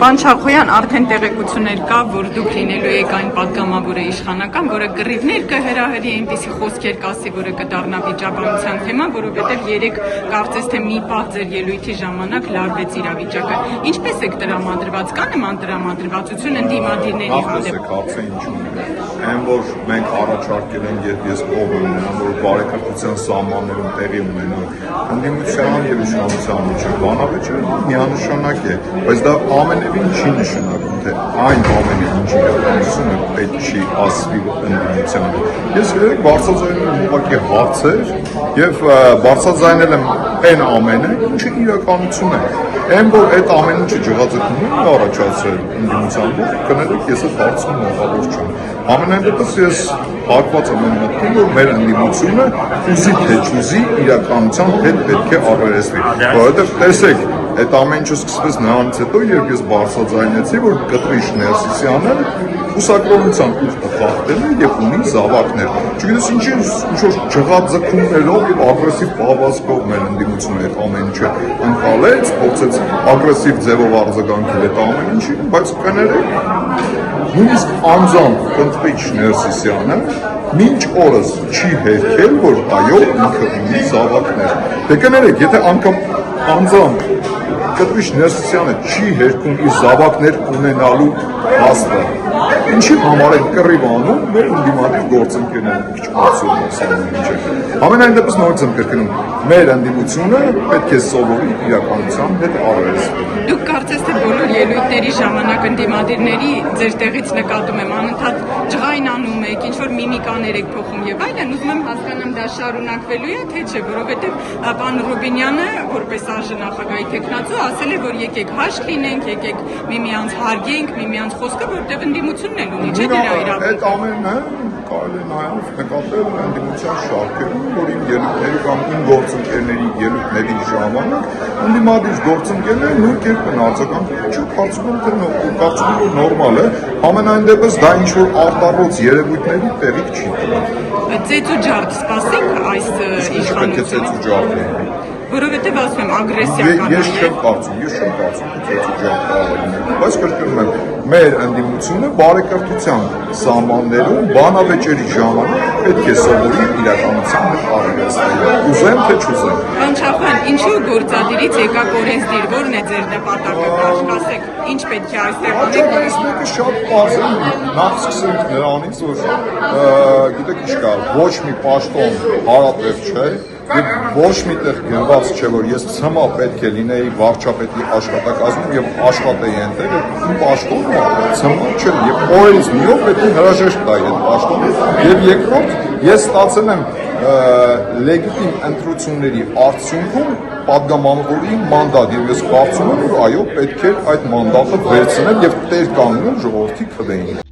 Պարոն Չախոյան, արդեն տեղեկություններ կա, որ դուք լինելու եք այն պատգամավորը իշխանական, որը կռիվներ կհրահրի, այնպիսի խոսքեր կասի, որը կդառնա վիճաբանության թեմա, որովհետև երեք կարծես թե մի պահ ձեր ելույթի ժամանակ լարվեց իրավիճակը։ Ինչպես եք տրամադրված, կա նման տրամադրվածություն ընդդիմադիրների հանդեպ։ Հարցը ինչու՞ն է։ Այն որ մենք առաջարկել ենք, երբ ես կողմ եմ, որ բարեկարգության սահմաններում տեղի ունենան ընդդիմության եւ իշխանության միջեւ բանավեճը միանշանակ է, բայց դա ամենևին չի նշանակում, թե այն ամենը ինչ իրականություն է պետք չի ասվի ընդդիմությանը։ Ես երեք բարձրաձայնել եմ ուղղակի հարցեր եւ բարձրաձայնել եմ այն ամենը, ինչը իրականություն է։ Այն որ այդ ամեն ինչը ջղաձգումն է առաջացրել ընդդիմության դեպքում, կներեք ես այդ հարցում մեղավոր չեմ։ Ամենայն դեպս ես հակված եմ այն մտքին, որ մեր ընդդիմությունը ուզի թե չուզի իրականության հետ պետք է առերեսվի։ Որովհետեւ տեսեք, այդ ամեն ինչը սկսվեց նրանից հետո, երբ ես բարձրաձայնեցի, որ Կտրիշ Ներսիսյանը ուսակրոնության ուխտը խախտել է եւ ունի զավակներ։ Չգիտես ինչ-որ ջղաձգումներով եւ ագրեսիվ պահվածքով մեր ընդդիմությունը այդ ամեն ինչը ընկալեց, փորձեց ագրեսիվ ձևով արձագանքել այդ ամեն ինչին, բայց կներեք, նույնիսկ անձամբ Կտրիշ Ներսիսյանը մինչ օրս չի հերքել, որ այո, ինքը ունի զավակներ։ Դե կներեք, եթե անգամ անձամբ Կտրիշ Ներսիսյանը չի հերքում իր զավակներ ունենալու հաստը, ինչի համար են կռիվ անում մեր ընդդիմադիր գործընկերները քիչ փոխություն ամենայն դեպս նորից եմ կրկնում, մեր ընդդիմությունը պետք է սովորի իրականության հետ առերեսվել։ Դուք կարծես թե բոլոր ելույթների ժամանակ ընդդիմադիրների ձեր տեղից նկատում եմ անընդհատ ջղայնանում եք, ինչ որ միմիկաներ եք փոխում եւ այլն, ուզում եմ հասկանամ դա շարունակվելու է թե չէ, որովհետեւ պարոն Ռուբինյանը որպես արժանախագահի տեխնացու ասել է, որ եկեք հաշտ լինենք, եկեք միմյանց հարգենք, միմյանց խոսքը, որտեղ ընդդիմությունն էլ ունի, չէ՞ դրա իրավունքը։ Այդ ամենը կարելի է նաեւ նկատել ընդդիմության շարքերում, որ իմ ելույթների կամ իմ գործընկերների ելույթների ժամանակ ընդդիմադիր գործընկերները նույն կերպ են արձագանքում, ինչու կարծում եմ, որ նորմալ է, ամենայն դեպս դա ինչ որ արտառոց երևույթների տեղիք չի տվել։ Ծեծ ու ջարդ սպասենք այս իշխանությունը։ Որովհետև ասում եմ ագրեսիական Ես չեմ կարծում, ծեծ ու ջարդ կարող է, բայց կրկնում եմ, մեր ընդդիմությունը բարեկարգության սահմաններում բանավեճերի ժամանակ պետք է սովորի իրականության հետ առերեսվել։ Ուզեմ թե չուզեմ։ Պարոն Չախոյան, ինչու գործադիրից եկակ օրենսդիր, որն է ձեր նպատակը, կասեք, ինչ պետք է այստեղ անել։ Այս մեկը շատ պարզ է, նախ սկսենք նրանից, որ գիտեք ինչ կա, ոչ մի պաշտոն հարատև չէ, եւ ոչ միտեղ գրված չէ, որ ես ցմա պետք է լինեի վարչապետի աշխատակազմում եւ աշխատեի այնտեղ, իմ պաշտոնը ցմա չէ եւ օրերից մի օր պետք է հրաժեշտ տայի այդ պաշտոնից եւ երկրորդ ես ստացել եմ լեգիտիմ ընտրությունների արդյունքում պատգամավորի մանդատ եւ ես կարծում եմ, որ այո պետք է այդ մանդատը վերցնել եւ տեր կանգնել ժողովրդի քվեին։